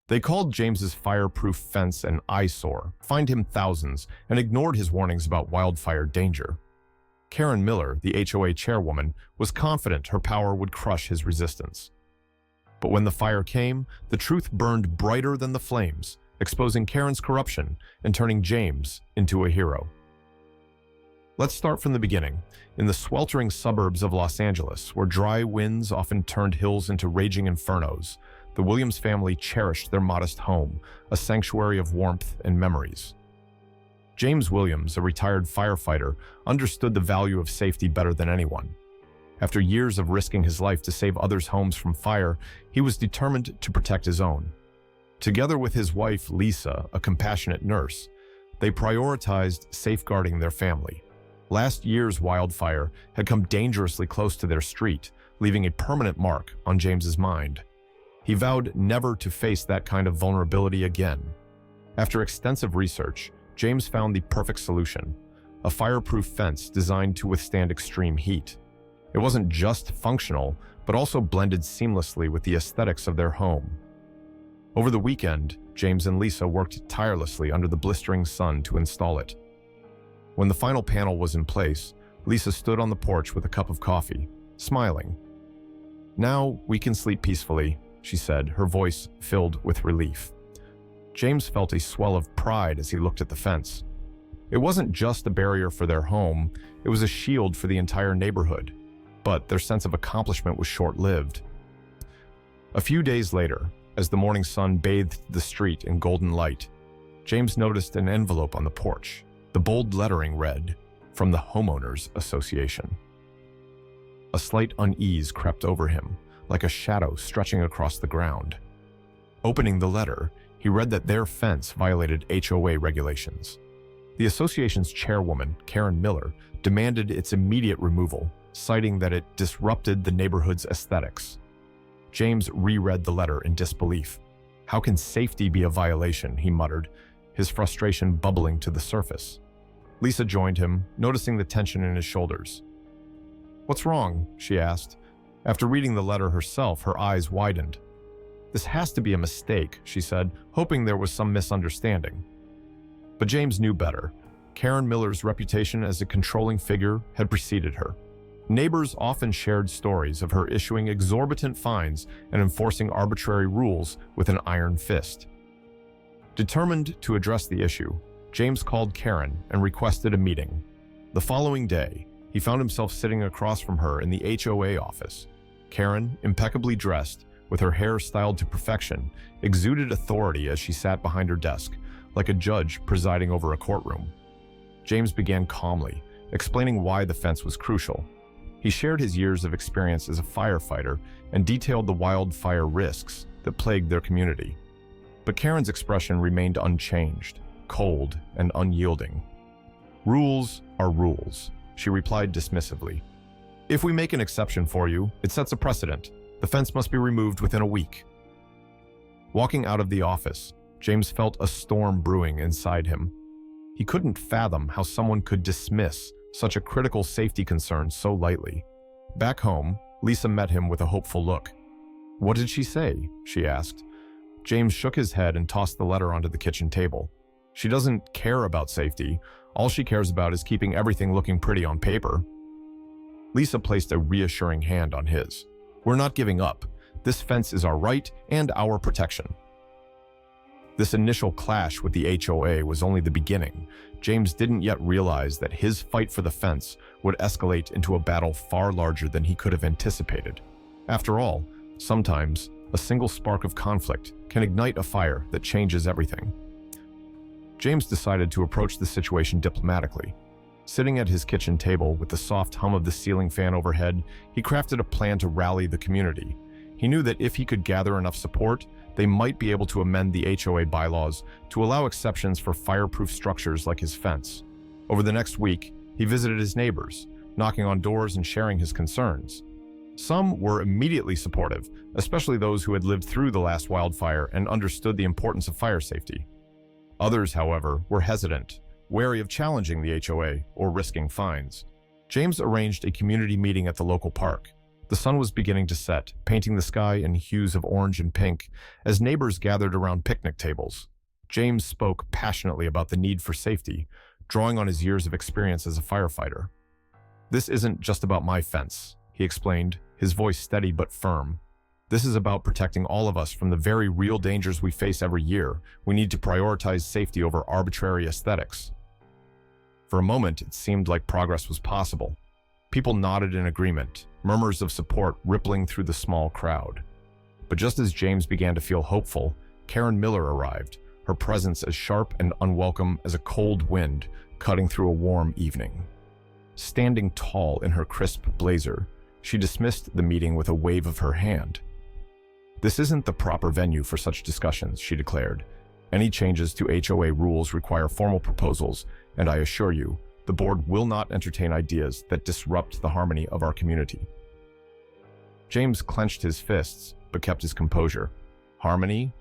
They called James's fireproof fence an eyesore, fined him thousands, and ignored his warnings about wildfire danger. Karen Miller, the HOA chairwoman, was confident her power would crush his resistance. But when the fire came, the truth burned brighter than the flames, exposing Karen's corruption and turning James into a hero. Let's start from the beginning. In the sweltering suburbs of Los Angeles, where dry winds often turned hills into raging infernos, the Williams family cherished their modest home, a sanctuary of warmth and memories. James Williams, a retired firefighter, understood the value of safety better than anyone. After years of risking his life to save others' homes from fire, he was determined to protect his own. Together with his wife, Lisa, a compassionate nurse, they prioritized safeguarding their family. Last year's wildfire had come dangerously close to their street, leaving a permanent mark on James's mind. He vowed never to face that kind of vulnerability again. After extensive research, James found the perfect solution: a fireproof fence designed to withstand extreme heat. It wasn't just functional, but also blended seamlessly with the aesthetics of their home. Over the weekend, James and Lisa worked tirelessly under the blistering sun to install it. When the final panel was in place, Lisa stood on the porch with a cup of coffee, smiling. "Now we can sleep peacefully," she said, her voice filled with relief. James felt a swell of pride as he looked at the fence. It wasn't just a barrier for their home, it was a shield for the entire neighborhood. But their sense of accomplishment was short-lived. A few days later, as the morning sun bathed the street in golden light, James noticed an envelope on the porch. The bold lettering read, "From the Homeowners Association." A slight unease crept over him, like a shadow stretching across the ground. Opening the letter, he read that their fence violated HOA regulations. The association's chairwoman, Karen Miller, demanded its immediate removal, citing that it disrupted the neighborhood's aesthetics. James reread the letter in disbelief. "How can safety be a violation?" he muttered, his frustration bubbling to the surface. Lisa joined him, noticing the tension in his shoulders. "What's wrong?" she asked. After reading the letter herself, her eyes widened. "This has to be a mistake," she said, hoping there was some misunderstanding. But James knew better. Karen Miller's reputation as a controlling figure had preceded her. Neighbors often shared stories of her issuing exorbitant fines and enforcing arbitrary rules with an iron fist. Determined to address the issue, James called Karen and requested a meeting. The following day, he found himself sitting across from her in the HOA office. Karen, impeccably dressed, with her hair styled to perfection, exuded authority as she sat behind her desk, like a judge presiding over a courtroom. James began calmly, explaining why the fence was crucial. He shared his years of experience as a firefighter and detailed the wildfire risks that plagued their community. But Karen's expression remained unchanged, cold and unyielding. "Rules are rules," she replied dismissively. "If we make an exception for you, it sets a precedent. The fence must be removed within a week." Walking out of the office, James felt a storm brewing inside him. He couldn't fathom how someone could dismiss such a critical safety concern so lightly. Back home, Lisa met him with a hopeful look. "What did she say?" she asked. James shook his head and tossed the letter onto the kitchen table. "She doesn't care about safety. All she cares about is keeping everything looking pretty on paper." Lisa placed a reassuring hand on his. "We're not giving up. This fence is our right and our protection." This initial clash with the HOA was only the beginning. James didn't yet realize that his fight for the fence would escalate into a battle far larger than he could have anticipated. After all, sometimes a single spark of conflict can ignite a fire that changes everything. James decided to approach the situation diplomatically. Sitting at his kitchen table with the soft hum of the ceiling fan overhead, he crafted a plan to rally the community. He knew that if he could gather enough support, they might be able to amend the HOA bylaws to allow exceptions for fireproof structures like his fence. Over the next week, he visited his neighbors, knocking on doors and sharing his concerns. Some were immediately supportive, especially those who had lived through the last wildfire and understood the importance of fire safety. Others, however, were hesitant, wary of challenging the HOA or risking fines. James arranged a community meeting at the local park. The sun was beginning to set, painting the sky in hues of orange and pink as neighbors gathered around picnic tables. James spoke passionately about the need for safety, drawing on his years of experience as a firefighter. "This isn't just about my fence," he explained, his voice steady but firm. "This is about protecting all of us from the very real dangers we face every year. We need to prioritize safety over arbitrary aesthetics." For a moment, it seemed like progress was possible. People nodded in agreement, murmurs of support rippling through the small crowd. But just as James began to feel hopeful, Karen Miller arrived, her presence as sharp and unwelcome as a cold wind cutting through a warm evening. Standing tall in her crisp blazer, she dismissed the meeting with a wave of her hand. "This isn't the proper venue for such discussions," she declared. "Any changes to HOA rules require formal proposals, and I assure you, the board will not entertain ideas that disrupt the harmony of our community." James clenched his fists, but kept his composure. "Harmony?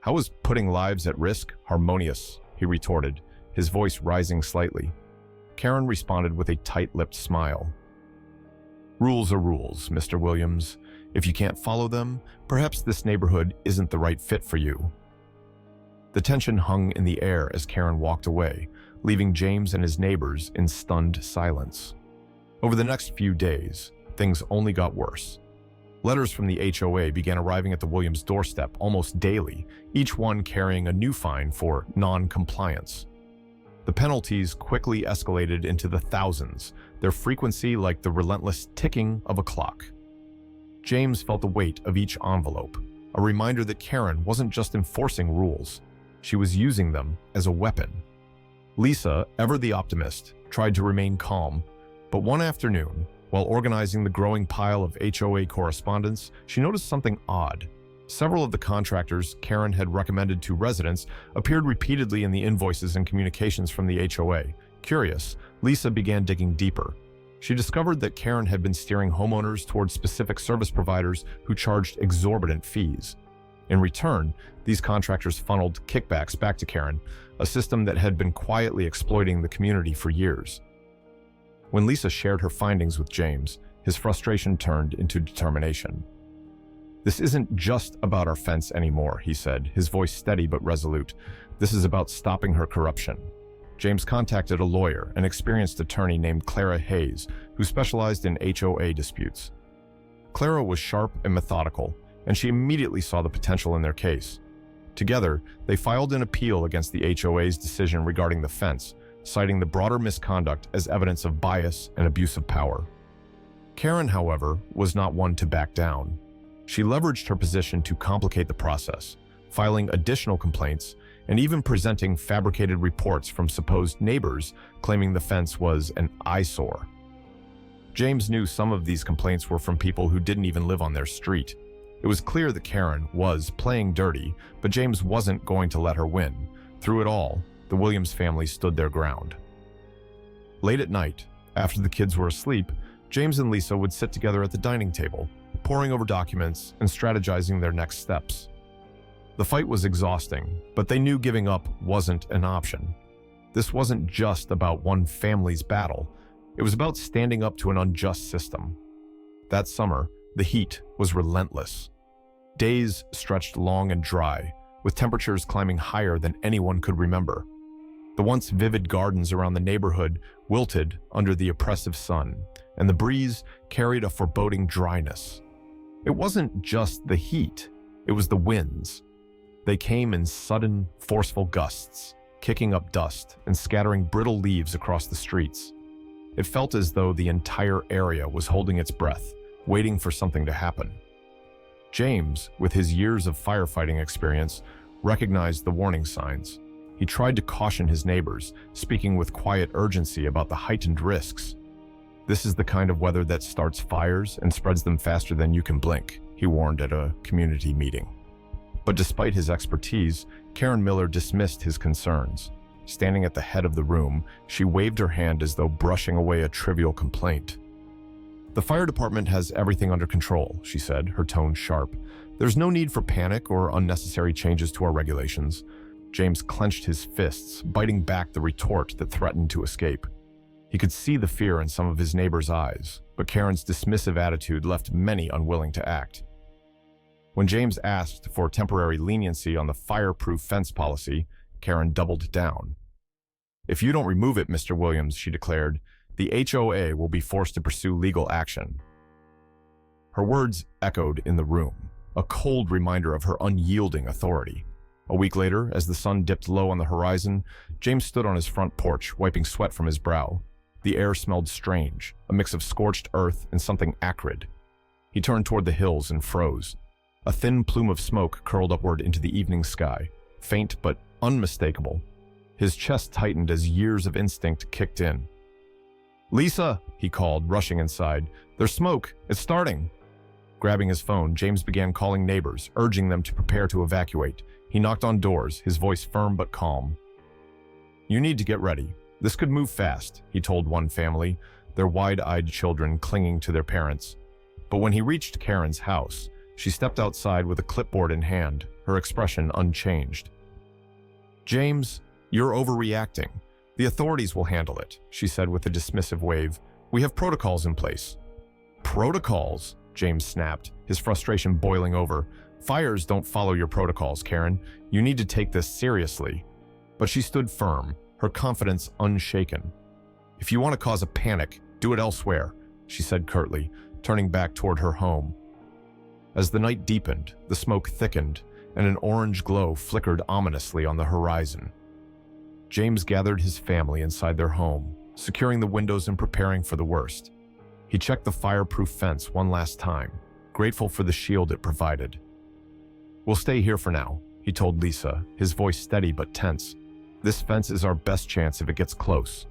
How is putting lives at risk harmonious?" he retorted, his voice rising slightly. Karen responded with a tight-lipped smile. "Rules are rules, Mr. Williams. If you can't follow them, perhaps this neighborhood isn't the right fit for you." The tension hung in the air as Karen walked away, leaving James and his neighbors in stunned silence. Over the next few days, things only got worse. Letters from the HOA began arriving at the Williams' doorstep almost daily, each one carrying a new fine for non-compliance. The penalties quickly escalated into the thousands, their frequency like the relentless ticking of a clock. James felt the weight of each envelope, a reminder that Karen wasn't just enforcing rules, she was using them as a weapon. Lisa, ever the optimist, tried to remain calm, but one afternoon, while organizing the growing pile of HOA correspondence, she noticed something odd. Several of the contractors Karen had recommended to residents appeared repeatedly in the invoices and communications from the HOA. Curious, Lisa began digging deeper. She discovered that Karen had been steering homeowners towards specific service providers who charged exorbitant fees. In return, these contractors funneled kickbacks back to Karen, a system that had been quietly exploiting the community for years. When Lisa shared her findings with James, his frustration turned into determination. "This isn't just about our fence anymore," he said, his voice steady but resolute. "This is about stopping her corruption." James contacted a lawyer, an experienced attorney named Clara Hayes, who specialized in HOA disputes. Clara was sharp and methodical, and she immediately saw the potential in their case. Together, they filed an appeal against the HOA's decision regarding the fence, citing the broader misconduct as evidence of bias and abuse of power. Karen, however, was not one to back down. She leveraged her position to complicate the process, filing additional complaints and even presenting fabricated reports from supposed neighbors claiming the fence was an eyesore. James knew some of these complaints were from people who didn't even live on their street. It was clear that Karen was playing dirty, but James wasn't going to let her win. Through it all, the Williams family stood their ground. Late at night, after the kids were asleep, James and Lisa would sit together at the dining table, poring over documents and strategizing their next steps. The fight was exhausting, but they knew giving up wasn't an option. This wasn't just about one family's battle. It was about standing up to an unjust system. That summer, the heat was relentless. Days stretched long and dry, with temperatures climbing higher than anyone could remember. The once vivid gardens around the neighborhood wilted under the oppressive sun, and the breeze carried a foreboding dryness. It wasn't just the heat, it was the winds. They came in sudden, forceful gusts, kicking up dust and scattering brittle leaves across the streets. It felt as though the entire area was holding its breath, waiting for something to happen. James, with his years of firefighting experience, recognized the warning signs. He tried to caution his neighbors, speaking with quiet urgency about the heightened risks. "This is the kind of weather that starts fires and spreads them faster than you can blink," he warned at a community meeting. But despite his expertise, Karen Miller dismissed his concerns. Standing at the head of the room, she waved her hand as though brushing away a trivial complaint. "The fire department has everything under control," she said, her tone sharp. "There's no need for panic or unnecessary changes to our regulations." James clenched his fists, biting back the retort that threatened to escape. He could see the fear in some of his neighbors' eyes, but Karen's dismissive attitude left many unwilling to act. When James asked for temporary leniency on the fireproof fence policy, Karen doubled down. "If you don't remove it, Mr. Williams," she declared, "the HOA will be forced to pursue legal action." Her words echoed in the room, a cold reminder of her unyielding authority. A week later, as the sun dipped low on the horizon, James stood on his front porch, wiping sweat from his brow. The air smelled strange, a mix of scorched earth and something acrid. He turned toward the hills and froze. A thin plume of smoke curled upward into the evening sky, faint but unmistakable. His chest tightened as years of instinct kicked in. "Lisa," he called, rushing inside. "There's smoke. It's starting." Grabbing his phone, James began calling neighbors, urging them to prepare to evacuate. He knocked on doors, his voice firm but calm. "You need to get ready. This could move fast," he told one family, their wide-eyed children clinging to their parents. But when he reached Karen's house, she stepped outside with a clipboard in hand, her expression unchanged. "James, you're overreacting. The authorities will handle it," she said with a dismissive wave. "We have protocols in place." "Protocols?" James snapped, his frustration boiling over. "Fires don't follow your protocols, Karen. You need to take this seriously." But she stood firm, her confidence unshaken. "If you want to cause a panic, do it elsewhere," she said curtly, turning back toward her home. As the night deepened, the smoke thickened, and an orange glow flickered ominously on the horizon. James gathered his family inside their home, securing the windows and preparing for the worst. He checked the fireproof fence one last time, grateful for the shield it provided. "We'll stay here for now," he told Lisa, his voice steady but tense. "This fence is our best chance if it gets close."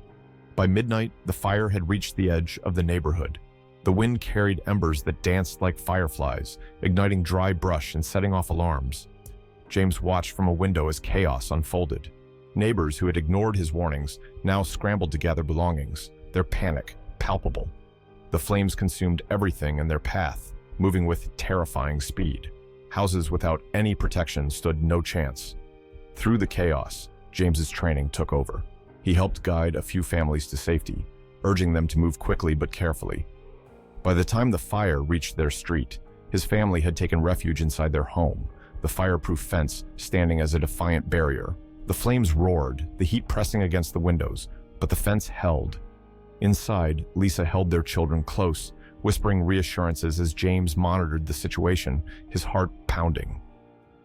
By midnight, the fire had reached the edge of the neighborhood. The wind carried embers that danced like fireflies, igniting dry brush and setting off alarms. James watched from a window as chaos unfolded. Neighbors who had ignored his warnings now scrambled to gather belongings, their panic palpable. The flames consumed everything in their path, moving with terrifying speed. Houses without any protection stood no chance. Through the chaos, James's training took over. He helped guide a few families to safety, urging them to move quickly but carefully. By the time the fire reached their street, his family had taken refuge inside their home, the fireproof fence standing as a defiant barrier. The flames roared, the heat pressing against the windows, but the fence held. Inside, Lisa held their children close, whispering reassurances as James monitored the situation, his heart pounding.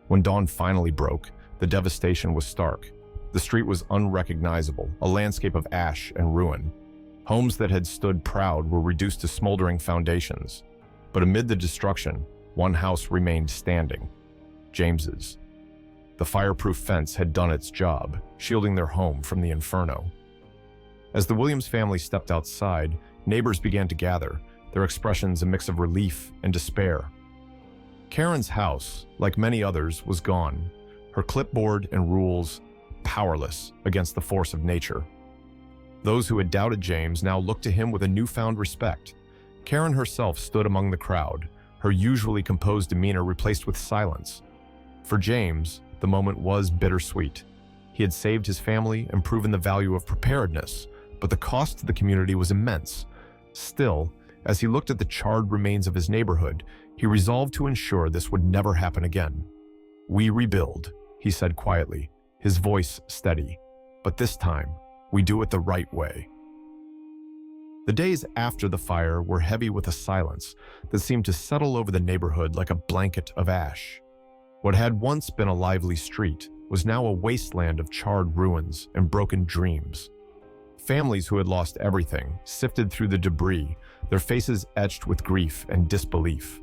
When dawn finally broke, the devastation was stark. The street was unrecognizable, a landscape of ash and ruin. Homes that had stood proud were reduced to smoldering foundations. But amid the destruction, one house remained standing: James's. The fireproof fence had done its job, shielding their home from the inferno. As the Williams family stepped outside, neighbors began to gather, their expressions a mix of relief and despair. Karen's house, like many others, was gone, her clipboard and rules powerless against the force of nature. Those who had doubted James now looked to him with a newfound respect. Karen herself stood among the crowd, her usually composed demeanor replaced with silence. For James, the moment was bittersweet. He had saved his family and proven the value of preparedness, but the cost to the community was immense. Still, as he looked at the charred remains of his neighborhood, he resolved to ensure this would never happen again. "We rebuild," he said quietly, his voice steady. "But this time, we do it the right way." The days after the fire were heavy with a silence that seemed to settle over the neighborhood like a blanket of ash. What had once been a lively street was now a wasteland of charred ruins and broken dreams. Families who had lost everything sifted through the debris, their faces etched with grief and disbelief.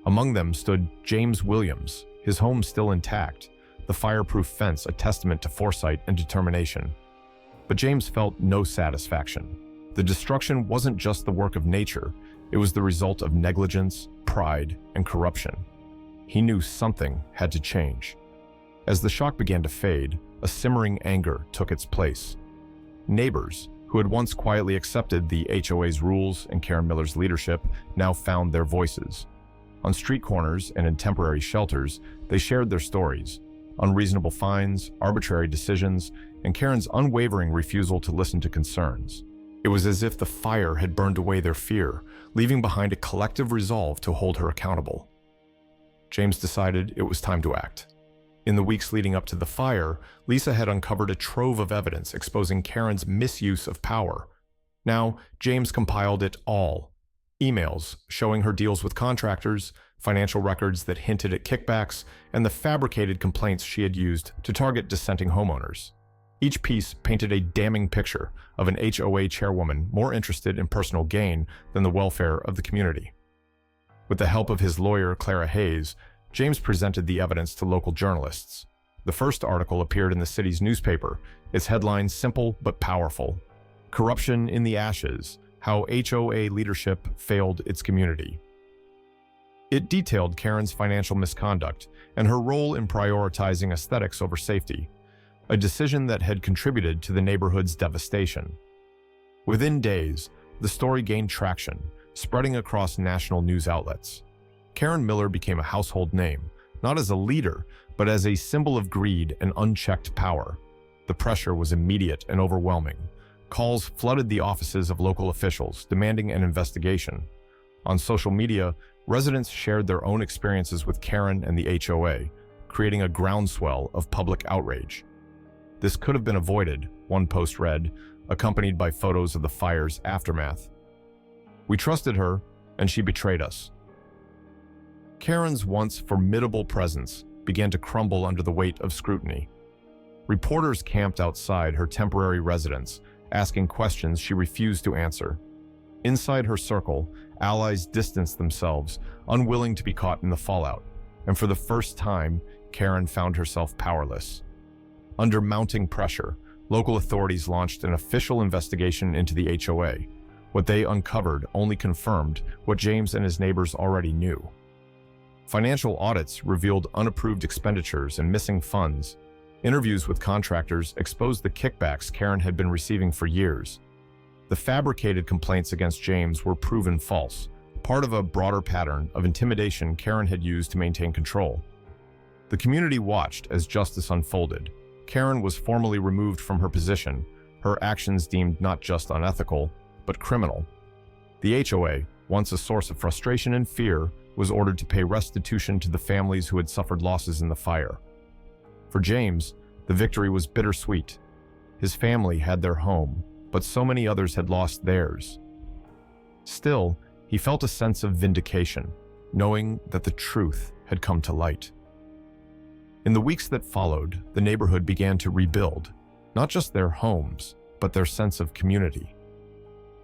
Among them stood James Williams, his home still intact, the fireproof fence a testament to foresight and determination. But James felt no satisfaction. The destruction wasn't just the work of nature, it was the result of negligence, pride, and corruption. He knew something had to change. As the shock began to fade, a simmering anger took its place. Neighbors, who had once quietly accepted the HOA's rules and Karen Miller's leadership, now found their voices. On street corners and in temporary shelters, they shared their stories: unreasonable fines, arbitrary decisions, and Karen's unwavering refusal to listen to concerns. It was as if the fire had burned away their fear, leaving behind a collective resolve to hold her accountable. James decided it was time to act. In the weeks leading up to the fire, Lisa had uncovered a trove of evidence exposing Karen's misuse of power. Now, James compiled it all. Emails showing her deals with contractors, financial records that hinted at kickbacks, and the fabricated complaints she had used to target dissenting homeowners. Each piece painted a damning picture of an HOA chairwoman more interested in personal gain than the welfare of the community. With the help of his lawyer, Clara Hayes, James presented the evidence to local journalists. The first article appeared in the city's newspaper, its headline simple but powerful: "Corruption in the Ashes, How HOA Leadership Failed Its Community." It detailed Karen's financial misconduct and her role in prioritizing aesthetics over safety, a decision that had contributed to the neighborhood's devastation. Within days, the story gained traction, spreading across national news outlets. Karen Miller became a household name, not as a leader, but as a symbol of greed and unchecked power. The pressure was immediate and overwhelming. Calls flooded the offices of local officials, demanding an investigation. On social media, residents shared their own experiences with Karen and the HOA, creating a groundswell of public outrage. "This could have been avoided," one post read, accompanied by photos of the fire's aftermath. "We trusted her, and she betrayed us." Karen's once formidable presence began to crumble under the weight of scrutiny. Reporters camped outside her temporary residence, asking questions she refused to answer. Inside her circle, allies distanced themselves, unwilling to be caught in the fallout, and for the first time, Karen found herself powerless. Under mounting pressure, local authorities launched an official investigation into the HOA. What they uncovered only confirmed what James and his neighbors already knew. Financial audits revealed unapproved expenditures and missing funds. Interviews with contractors exposed the kickbacks Karen had been receiving for years. The fabricated complaints against James were proven false, part of a broader pattern of intimidation Karen had used to maintain control. The community watched as justice unfolded. Karen was formally removed from her position, her actions deemed not just unethical, but criminal. The HOA, once a source of frustration and fear, was ordered to pay restitution to the families who had suffered losses in the fire. For James, the victory was bittersweet. His family had their home, but so many others had lost theirs. Still, he felt a sense of vindication, knowing that the truth had come to light. In the weeks that followed, the neighborhood began to rebuild, not just their homes, but their sense of community.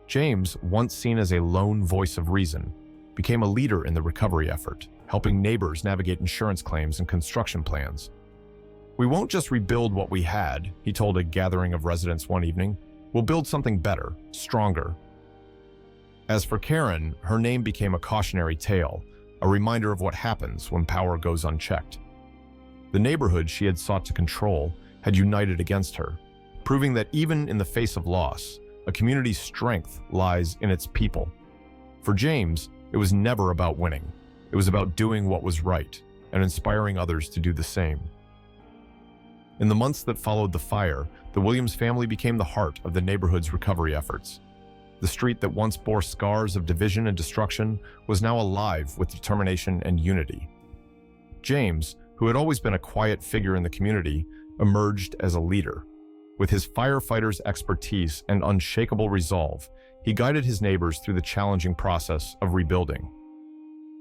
James, once seen as a lone voice of reason, became a leader in the recovery effort, helping neighbors navigate insurance claims and construction plans. "We won't just rebuild what we had," he told a gathering of residents one evening. "We'll build something better, stronger." As for Karen, her name became a cautionary tale, a reminder of what happens when power goes unchecked. The neighborhood she had sought to control had united against her, proving that even in the face of loss, a community's strength lies in its people. For James, it was never about winning. It was about doing what was right and inspiring others to do the same. In the months that followed the fire, the Williams family became the heart of the neighborhood's recovery efforts. The street that once bore scars of division and destruction was now alive with determination and unity. James, who had always been a quiet figure in the community, emerged as a leader. With his firefighter's expertise and unshakable resolve, he guided his neighbors through the challenging process of rebuilding.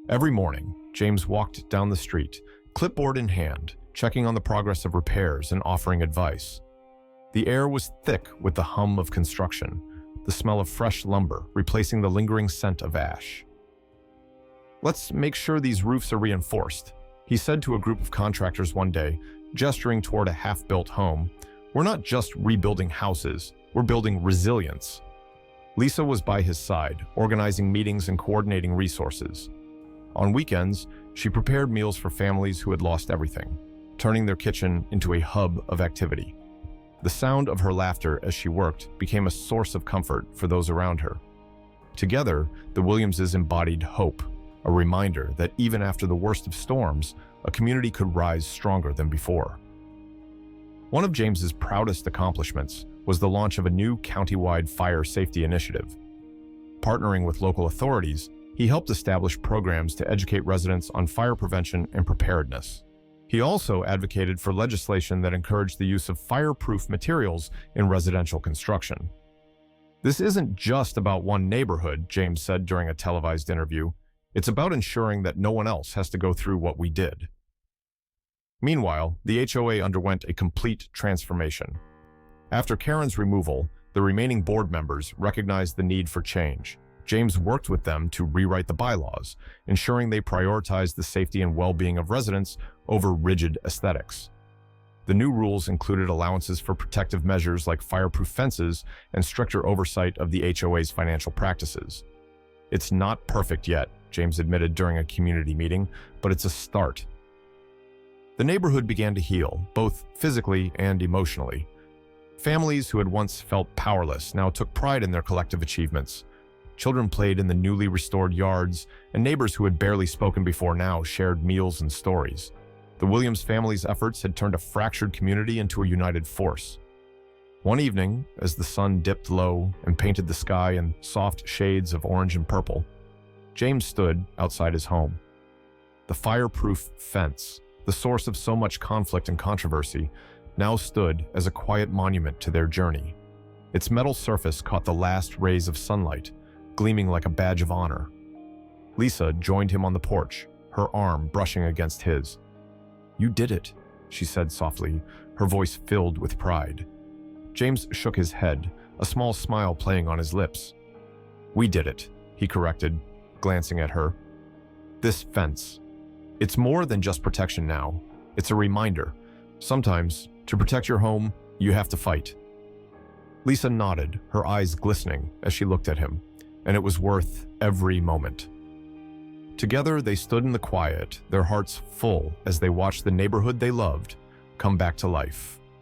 Every morning, James walked down the street, clipboard in hand, checking on the progress of repairs and offering advice. The air was thick with the hum of construction, the smell of fresh lumber replacing the lingering scent of ash. "Let's make sure these roofs are reinforced," he said to a group of contractors one day, gesturing toward a half-built home. "We're not just rebuilding houses, we're building resilience." Lisa was by his side, organizing meetings and coordinating resources. On weekends, she prepared meals for families who had lost everything, turning their kitchen into a hub of activity. The sound of her laughter as she worked became a source of comfort for those around her. Together, the Williamses embodied hope, a reminder that even after the worst of storms, a community could rise stronger than before. One of James's proudest accomplishments was the launch of a new county-wide fire safety initiative. Partnering with local authorities, he helped establish programs to educate residents on fire prevention and preparedness. He also advocated for legislation that encouraged the use of fireproof materials in residential construction. "This isn't just about one neighborhood," James said during a televised interview. "It's about ensuring that no one else has to go through what we did." Meanwhile, the HOA underwent a complete transformation. After Karen's removal, the remaining board members recognized the need for change. James worked with them to rewrite the bylaws, ensuring they prioritized the safety and well-being of residents over rigid aesthetics. The new rules included allowances for protective measures like fireproof fences and stricter oversight of the HOA's financial practices. "It's not perfect yet," James admitted during a community meeting, "but it's a start." The neighborhood began to heal, both physically and emotionally. Families who had once felt powerless now took pride in their collective achievements. Children played in the newly restored yards, and neighbors who had barely spoken before now shared meals and stories. The Williams family's efforts had turned a fractured community into a united force. One evening, as the sun dipped low and painted the sky in soft shades of orange and purple, James stood outside his home. The fireproof fence, the source of so much conflict and controversy, now stood as a quiet monument to their journey. Its metal surface caught the last rays of sunlight, gleaming like a badge of honor. Lisa joined him on the porch, her arm brushing against his. "You did it," she said softly, her voice filled with pride. James shook his head, a small smile playing on his lips. "We did it," he corrected, glancing at her. "This fence. It's more than just protection now. It's a reminder. Sometimes, to protect your home, you have to fight." Lisa nodded, her eyes glistening as she looked at him, and it was worth every moment. Together, they stood in the quiet, their hearts full as they watched the neighborhood they loved come back to life.